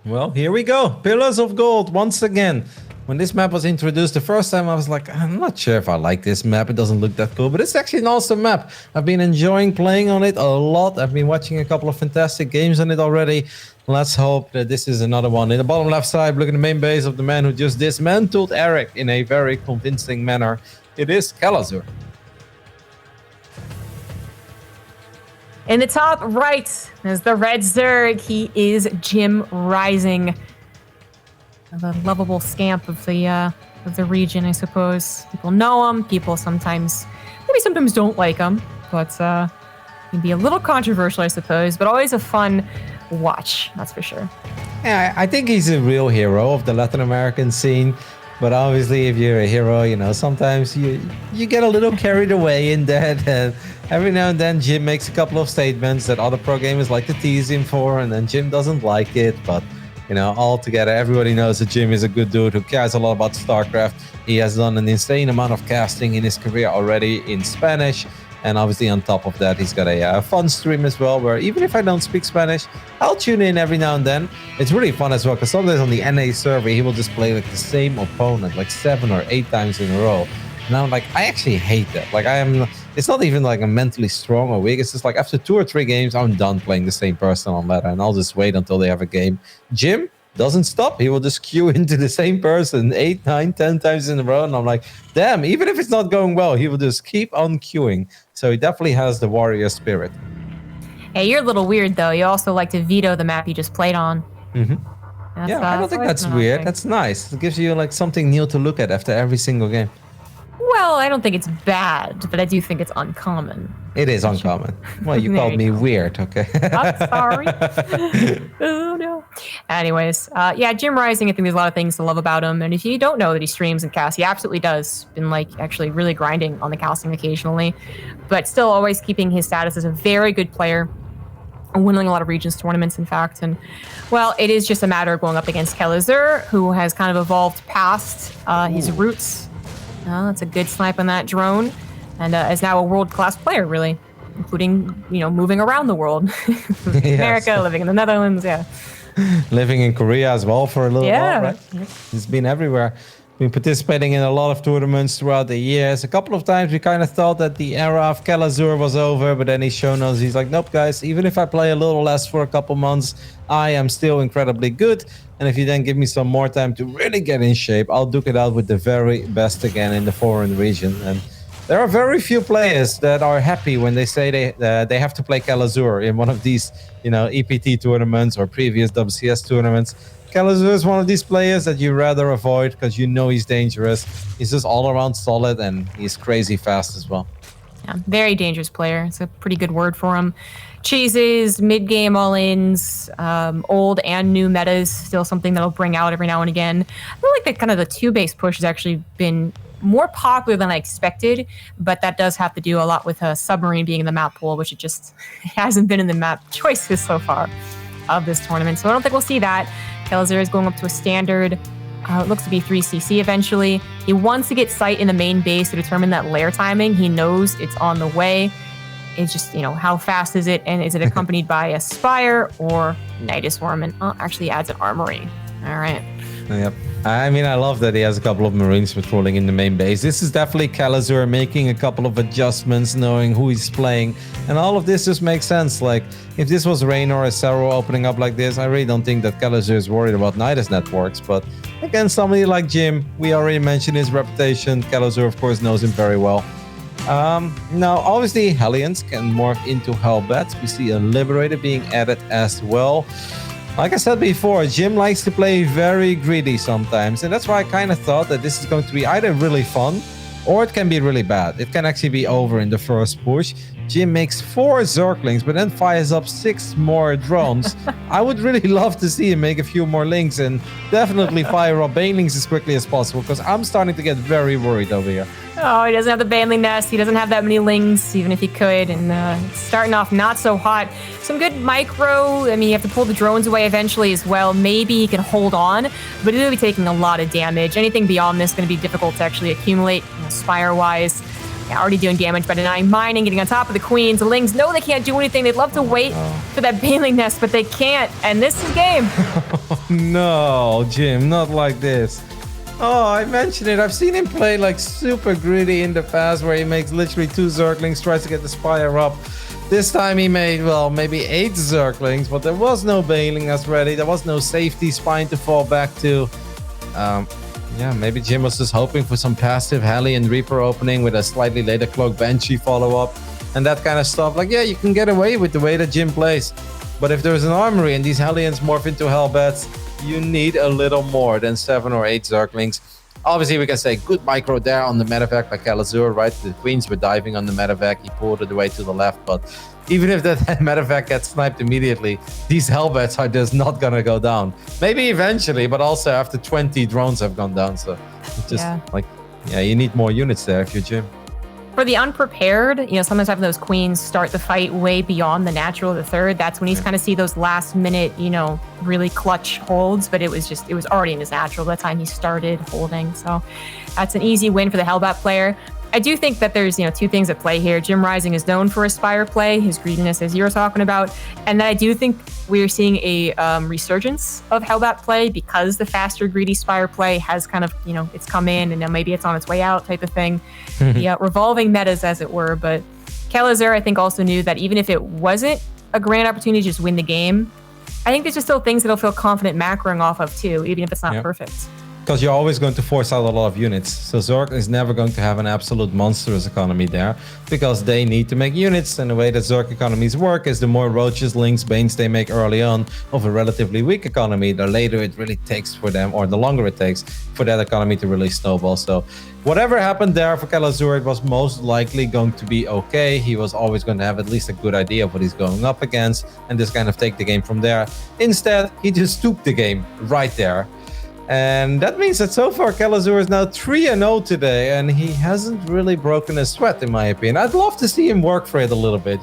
Well, here we go. Pillars of Gold once again. When this map was introduced the first time, I was like, I'm not sure if I like this map. It doesn't look that cool, but it's actually an awesome map. I've been enjoying playing on it a lot. I've been watching a couple of fantastic games on it already. Let's hope that this is another one. In the bottom left side, look at the main base of the man who just dismantled Eric in a very convincing manner. It is Kalazur. In the top right is the red Zerg. He is Jim Rising, the lovable scamp of the region, I suppose. People know him. People sometimes don't like him, but can be a little controversial, I suppose. But always a fun watch, that's for sure. Yeah, I think he's a real hero of the Latin American scene. But obviously, if you're a hero, you know, sometimes you get a little carried away in that. And every now and then, Jim makes a couple of statements that other pro gamers like to tease him for, and then Jim doesn't like it. But, you know, altogether, everybody knows that Jim is a good dude who cares a lot about StarCraft. He has done an insane amount of casting in his career already in Spanish. And obviously, on top of that, he's got a fun stream as well, where even if I don't speak Spanish, I'll tune in every now and then. It's really fun as well, because sometimes on the NA server, he will just play like the same opponent, like 7 or 8 times in a row. And I'm like, I actually hate that. Like, it's not even like I'm mentally strong or weak. It's just like after 2 or 3 games, I'm done playing the same person on ladder, and I'll just wait until they have a game. Jim doesn't stop. He will just queue into the same person 8, 9, 10 times in a row. And I'm like, damn, even if it's not going well, he will just keep on queuing. So he definitely has the warrior spirit. Hey, you're a little weird, though. You also like to veto the map you just played on. Mm-hmm. Yeah, I don't think that's weird. Okay. That's nice. It gives you like something new to look at after every single game. Well, I don't think it's bad, but I do think it's uncommon. It is uncommon. Well, you called me weird, okay? I'm sorry. Oh, no. Anyways, yeah, Jim Rising, I think there's a lot of things to love about him. And if you don't know that he streams and casts, he absolutely does. Been like actually really grinding on the casting occasionally, but still always keeping his status as a very good player. Winning a lot of Regions tournaments, in fact. And, well, it is just a matter of going up against Kalazur, who has kind of evolved past his roots. That's a good snipe on that drone. And is now a world-class player, really, including, you know, moving around the world. America, living in the Netherlands, yeah. Living in Korea as well for a little while, right? He's been everywhere. Been participating in a lot of tournaments throughout the years. A couple of times we kind of thought that the era of Kalazur was over, but then he's shown us, he's like, nope, guys, even if I play a little less for a couple months, I am still incredibly good. And if you then give me some more time to really get in shape, I'll duke it out with the very best again in the foreign region. And there are very few players that are happy when they say they have to play Kalazur in one of these, you know, EPT tournaments or previous WCS tournaments. Kalazur is one of these players that you rather avoid because you know he's dangerous. He's just all around solid and he's crazy fast as well. Yeah, very dangerous player. It's a pretty good word for him. Chases, mid-game all-ins, old and new metas, still something that'll bring out every now and again. I feel like that kind of the 2-base push has actually been more popular than I expected, but that does have to do a lot with Submarine being in the map pool, which it just hasn't been in the map choices so far of this tournament. So I don't think we'll see that. Kalazur is going up to a standard. It looks to be 3cc eventually. He wants to get sight in the main base to determine that lair timing. He knows it's on the way. It's just, you know, how fast is it? And is it accompanied by a Spire or Nidus Worm? And actually adds an Armory. All right. Yep. I mean, I love that he has a couple of Marines patrolling in the main base. This is definitely Kalazur making a couple of adjustments, knowing who he's playing. And all of this just makes sense. Like, if this was Rain or a Cerro opening up like this, I really don't think that Kalazur is worried about Nidus networks. But again, somebody like Jim, we already mentioned his reputation. Kalazur, of course, knows him very well. Now, obviously, Hellions can morph into Hellbats. We see a Liberator being added as well. Like I said before, Jim likes to play very greedy sometimes, and that's why I kind of thought that this is going to be either really fun or it can be really bad. It can actually be over in the first push. Jim makes 4 Zerglings, but then fires up 6 more drones. I would really love to see him make a few more links and definitely fire up Banelings as quickly as possible, because I'm starting to get very worried over here. Oh, he doesn't have the Baneling Nest. He doesn't have that many lings, even if he could. And it's starting off not so hot. Some good micro. I mean, you have to pull the drones away eventually as well. Maybe he can hold on, but he'll be taking a lot of damage. Anything beyond this is going to be difficult to actually accumulate, you know, Spire-wise. Yeah, already doing damage by denying mining, getting on top of the queens. The lings know they can't do anything. They'd love to wait for that Baneling Nest, but they can't. And this is game. Oh, No, Jim, not like this. Oh, I mentioned it. I've seen him play like super greedy in the past where he makes literally 2 Zerglings, tries to get the Spire up. This time he made, well, maybe 8 Zerglings, but there was no Bailing us ready. There was no safety spine to fall back to. Yeah, maybe Jim was just hoping for some passive Hellion Reaper opening with a slightly later Cloak Banshee follow-up and that kind of stuff. Like, yeah, you can get away with the way that Jim plays. But if there's an armory and these Hellions morph into Hellbats, you need a little more than 7 or 8 Zerglings. Obviously, we can say good micro there on the medevac like Kalazur, right? The Queens were diving on the medevac. He pulled it away to the left. But even if that medevac gets sniped immediately, these Hellbats are just not going to go down. Maybe eventually, but also after 20 drones have gone down. So it's just you need more units there if you're Jim. For the unprepared, sometimes having those queens start the fight way beyond the natural of the third. That's when you kind of see those last minute, really clutch holds. But it was already in his natural by the time he started holding. So that's an easy win for the Hellbat player. I do think that there's, 2 things at play here. Jim Rising is known for his Spire play, his greediness, as you were talking about. And then I do think we're seeing a resurgence of Hellbat play because the faster, greedy Spire play has kind of, it's come in and now maybe it's on its way out type of thing. Yeah, revolving metas, as it were. But Kalazur, I think, also knew that even if it wasn't a grand opportunity to just win the game, I think there's just still things that he'll feel confident macroing off of, too, even if it's not perfect. Because you're always going to force out a lot of units. So Zerg is never going to have an absolute monstrous economy there because they need to make units. And the way that Zerg economies work is the more Roaches, Lings, Banes they make early on of a relatively weak economy, the later it really takes for them, or the longer it takes for that economy to really snowball. So whatever happened there for Kalazur, it was most likely going to be okay. He was always going to have at least a good idea of what he's going up against and just kind of take the game from there. Instead, he just took the game right there. And that means that so far Kalazur is now 3-0 today, and he hasn't really broken a sweat, in my opinion. I'd love to see him work for it a little bit,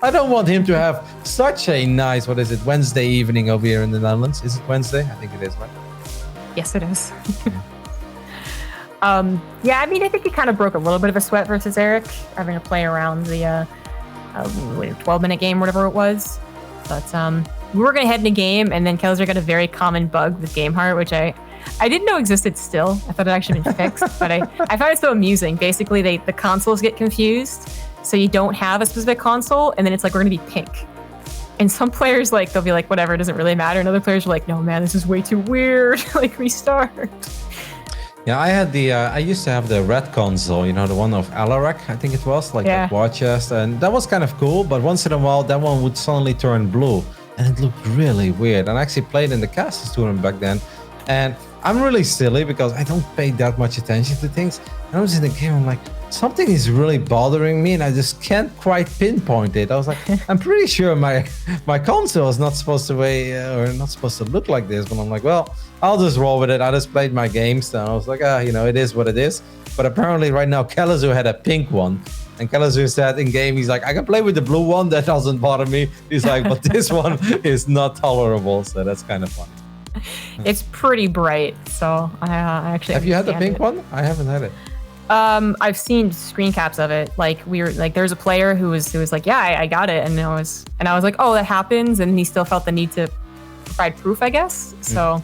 I don't want him to have such a nice, Wednesday evening over here in the Netherlands. Is it Wednesday? I think it is, right? Yes, it is. I think he kind of broke a little bit of a sweat versus Eric, having to play around the 12-minute game, whatever it was. But we were going to head in a game, and then Kalazur got a very common bug with GameHeart, which I didn't know existed still. I thought it actually been fixed, but I found it so amusing. Basically, the consoles get confused, so you don't have a specific console, and then it's like, we're going to be pink. And some players, they'll be like, whatever, it doesn't really matter. And other players are like, no, man, this is way too weird. Restart. Yeah, I used to have the red console, the one of Alarak, I think it was, that war chest, and that was kind of cool, but once in a while, that one would suddenly turn blue. And it looked really weird. And I actually played in the Castles tournament back then. And I'm really silly because I don't pay that much attention to things. And I was in the game, I'm like, something is really bothering me and I just can't quite pinpoint it. I was like, I'm pretty sure my console is not supposed to not supposed to look like this. But I'm like, well, I'll just roll with it. I just played my games. And I was like, it is what it is. But apparently right now, Kalazur had a pink one. And Kalazur said in game, he's like, I can play with the blue one. That doesn't bother me. He's like, but this one is not tolerable. So that's kind of funny. It's pretty bright. So I actually have you had the pink one? I haven't had it. I've seen screen caps of it. There's a player who was like, yeah, I got it. And I was like, oh, that happens. And he still felt the need to provide proof, I guess. So,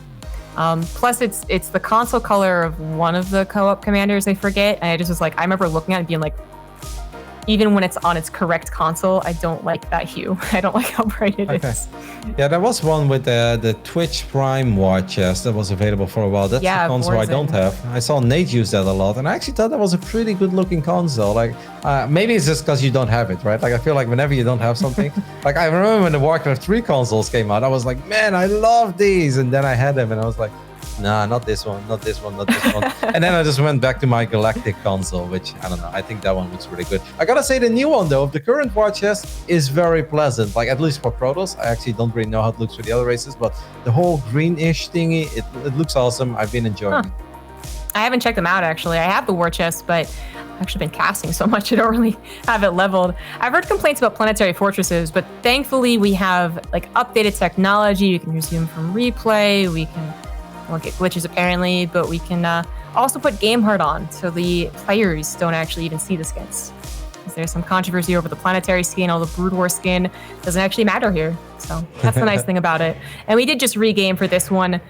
plus it's the console color of one of the co-op commanders, I forget. And I just was like, I remember looking at it and being like, even when it's on its correct console, I don't like that hue. I don't like how bright it is. Yeah, there was one with the Twitch Prime war chest that was available for a while. That's the console Warzone. I don't have. I saw Nate use that a lot, and I actually thought that was a pretty good looking console. Maybe it's just because you don't have it, right? I feel like whenever you don't have something, I remember when the Warcraft 3 consoles came out, I was like, man, I love these. And then I had them and I was like, nah, not this one, not this one, not this one. And then I just went back to my Galactic console, which, I don't know, I think that one looks really good. I gotta say, the new one, though, of the current war chest is very pleasant. At least for Protoss. I actually don't really know how it looks for the other races, but the whole greenish thingy, it looks awesome. I've been enjoying it. I haven't checked them out, actually. I have the war chest, but I've actually been casting so much I don't really have it leveled. I've heard complaints about planetary fortresses, but thankfully we have updated technology. You can resume from replay. We won't get glitches apparently, but we can also put GameHeart on so the players don't actually even see the skins. There's some controversy over the planetary skin, all the Brood War skin. Doesn't actually matter here. So that's the nice thing about it. And we did just regame for this one,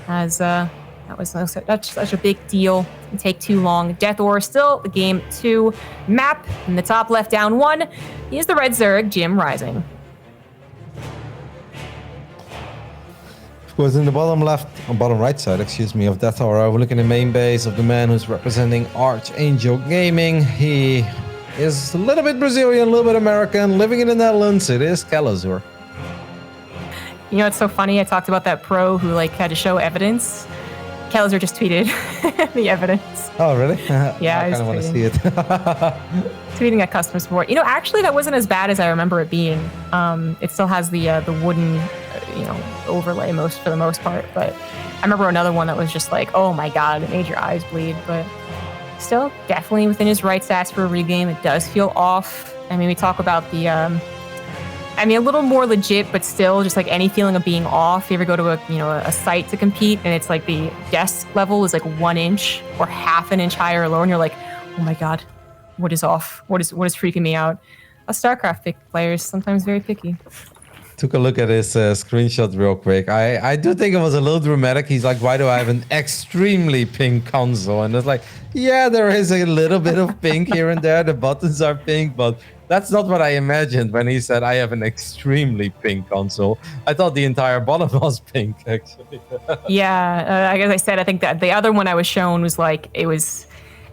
as that was such a big deal. Didn't take too long. Death Ore still the game 2 map. In the top left down 1 is the Red Zerg, Jim Rising. Was in the bottom right side, excuse me, of Death Aura. We're looking at the main base of the man who's representing Archangel Gaming. He is a little bit Brazilian, a little bit American, living in the Netherlands. It is Kalazur. You know, it's so funny. I talked about that pro who had to show evidence. Kalazur just tweeted the evidence. Oh, really? Yeah, I kind of want to see it. Tweeting at customer support. You know, actually, that wasn't as bad as I remember it being. It still has the wooden, overlay for the most part. But I remember another one that was just like, oh my god, it made your eyes bleed. But still, definitely within his rights to ask for a regame. It does feel off. I mean, we talk about the, a little more legit, but still just like any feeling of being off. You ever go to a site to compete and it's like the desk level is like 1 inch or half an inch higher or lower, and you're like, oh my god, what is off? What is freaking me out? Us StarCraft players sometimes very picky. Took a look at his screenshot real quick. I do think it was a little dramatic. He's like, why do I have an extremely pink console? And it's like, yeah, there is a little bit of pink here and there. The buttons are pink, but that's not what I imagined when he said I have an extremely pink console. I thought the entire bottom was pink, actually. Yeah, as I said, I think that the other one I was shown was like, it was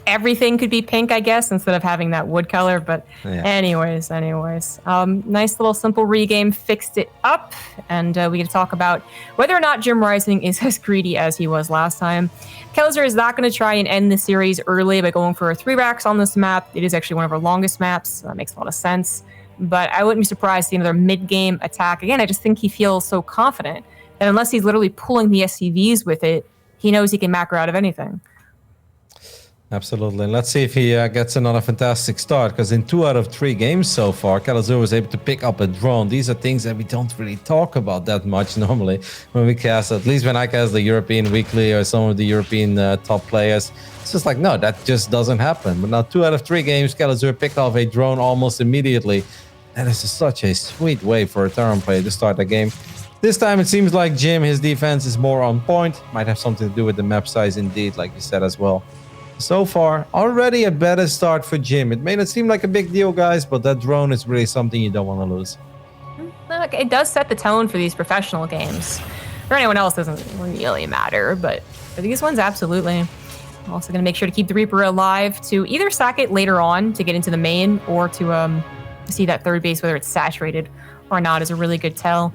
everything could be pink, I guess, instead of having that wood color. But yeah. anyways. Nice little simple regame, fixed it up. And we can talk about whether or not Jim Rising is as greedy as he was last time. Kalazur is not going to try and end the series early by going for 3 racks on this map. It is actually one of our longest maps. So that makes a lot of sense. But I wouldn't be surprised to see another mid-game attack. Again, I just think he feels so confident that unless he's literally pulling the SCVs with it, he knows he can macro out of anything. Absolutely. And let's see if he gets another fantastic start, because in 2 out of 3 games so far, Kalazur was able to pick up a drone. These are things that we don't really talk about that much normally when we cast, at least when I cast the European Weekly or some of the European top players. It's just like, no, that just doesn't happen. But now 2 out of 3 games, Kalazur picked off a drone almost immediately. That is such a sweet way for a Terran player to start the game. This time it seems like Jim, his defense is more on point. Might have something to do with the map size indeed, like you said as well. So far, already a better start for Jim. It may not seem like a big deal, guys, but that drone is really something you don't want to lose. Look, it does set the tone for these professional games. For anyone else, it doesn't really matter, but for these ones, absolutely. I'm also going to make sure to keep the Reaper alive to either sack it later on to get into the main, or to see that third base, whether it's saturated or not, is a really good tell.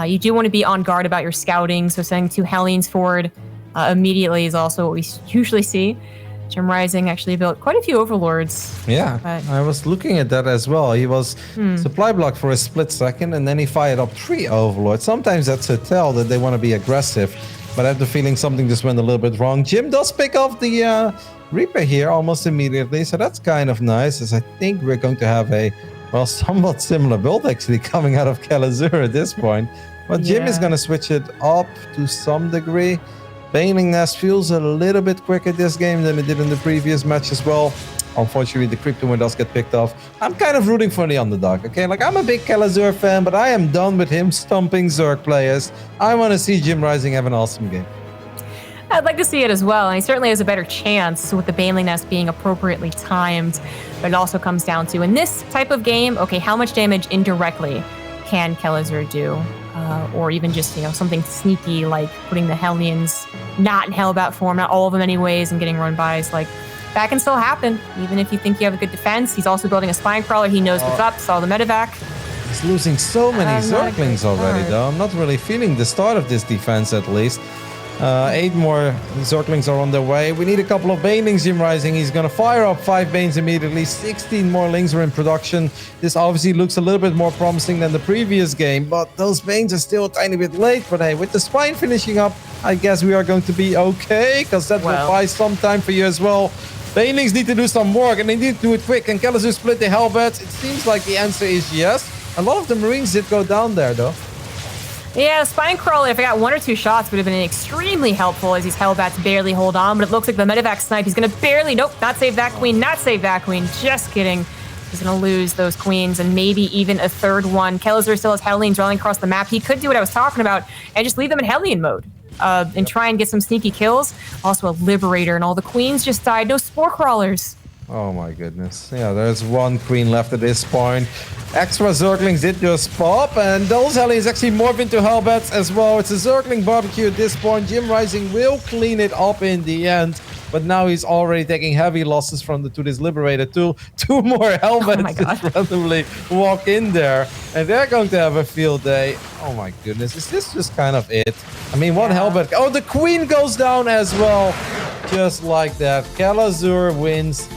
You do want to be on guard about your scouting, so sending 2 Hellions forward immediately is also what we usually see. Jim Rising actually built quite a few Overlords. Yeah, I was looking at that as well. He was supply blocked for a split second, and then he fired up 3 Overlords. Sometimes that's a tell that they want to be aggressive, but I have the feeling something just went a little bit wrong. Jim does pick off the Reaper here almost immediately, so that's kind of nice, as I think we're going to have a, well, somewhat similar build actually coming out of Kalazur at this point. But Jim is going to switch it up to some degree. Baneling Nest feels a little bit quicker this game than it did in the previous match as well. Unfortunately, the Crypto one does get picked off. I'm kind of rooting for the underdog, okay? Like, I'm a big Kalazur fan, but I am done with him stomping Zerg players. I want to see Jim Rising have an awesome game. I'd like to see it as well, and he certainly has a better chance with the Baneling Nest being appropriately timed. But it also comes down to, in this type of game, okay, how much damage indirectly can Kalazur do? Or even just, something sneaky like putting the Hellions not in Hellbat form, not all of them anyways, and getting run bys. Like, that can still happen, even if you think you have a good defense. He's also building a Spine Crawler. He knows what's up, saw the medevac. He's losing so many Zerglings already, though. I'm not really feeling the start of this defense, at least. 8 more Zerglings are on their way. We need a couple of Banelings, Jim Rising. He's going to fire up 5 Banes immediately. 16 more Lings are in production. This obviously looks a little bit more promising than the previous game, but those Banes are still a tiny bit late. But hey, with the Spine finishing up, I guess we are going to be okay, because that will buy some time for you as well. Banelings need to do some work, and they need to do it quick. And Kalazur split the Hellbats? It seems like the answer is yes. A lot of the Marines did go down there, though. Yeah, Spine Crawler, if I got 1 or 2 shots, would have been extremely helpful, as these Hellbats barely hold on. But it looks like the medevac snipe, he's going to barely, nope, not save that queen, not save that queen. Just kidding. He's going to lose those queens and maybe even a third one. Kelazur still has Hellions rolling across the map. He could do what I was talking about and just leave them in Hellion mode and try and get some sneaky kills. Also a Liberator, and all the queens just died. No Spore Crawlers. Oh my goodness. Yeah, there's one queen left at this point. Extra Zerglings did just pop, and those Hellions actually morph into Hellbats as well. It's a Zergling barbecue at this point. Jim Rising will clean it up in the end, but now he's already taking heavy losses to this Liberator too. Two more Hellbats just randomly walk in there, and they're going to have a field day. Oh my goodness, is this just kind of it? I mean, one Hellbat. Oh, the queen goes down as well. Just like that. Kelazur wins.